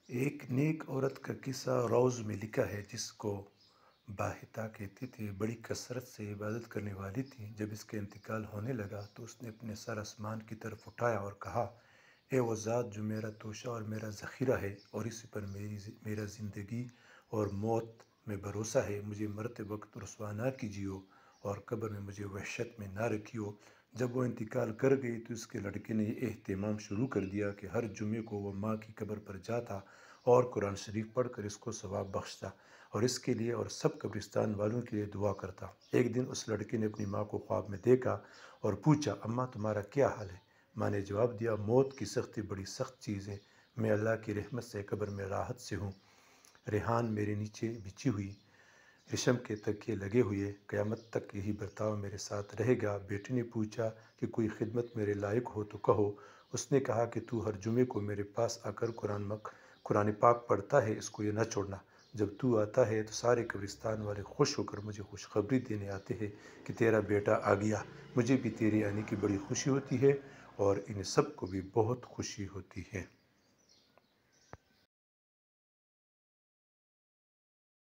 ایک نیک عورت کا قصہ روز میں لکھا ہے جس کو باہتا کہتے تھے۔ بڑی کثرت سے عبادت کرنے والی تھی۔ جب اس کا انتقال ہونے لگا تو اس نے اپنے سر آسمان کی طرف اٹھایا اور کہا، اے وہ ذات جو میرا توشہ اور میرا ذخیرہ ہے اور اسی پر میرا زندگی اور موت میں بھروسہ ہے، مجھے مرتے وقت رسوا نہ کیجیو اور قبر میں مجھے وحشت میں نہ رکھیو۔ جب وہ انتقال کر گئی تو اس کے لڑکے نے یہ اہتمام شروع کر دیا کہ ہر جمعے کو وہ ماں کی قبر پر جاتا اور قرآن شریف پڑھ کر اس کو ثواب بخشتا اور اس کے لیے اور سب قبرستان والوں کے لیے دعا کرتا۔ ایک دن اس لڑکے نے اپنی ماں کو خواب میں دیکھا اور پوچھا، اماں تمہارا کیا حال ہے؟ ماں نے جواب دیا، موت کی سختی بڑی سخت چیز ہے، میں اللہ کی رحمت سے قبر میں راحت سے ہوں، ریحان میرے نیچے بچھی ہوئی، ریشم کے تکیے لگے ہوئے، قیامت تک یہی برتاؤ میرے ساتھ رہے گا۔ بیٹی نے پوچھا کہ کوئی خدمت میرے لائق ہو تو کہو۔ اس نے کہا کہ تو ہر جمعے کو میرے پاس آ کر قرآن پاک پڑھتا ہے، اس کو یہ نہ چھوڑنا۔ جب تو آتا ہے تو سارے قبرستان والے خوش ہو کر مجھے خوشخبری دینے آتے ہیں کہ تیرا بیٹا آ گیا۔ مجھے بھی تیرے آنے کی بڑی خوشی ہوتی ہے اور ان سب کو بھی بہت خوشی ہوتی ہے۔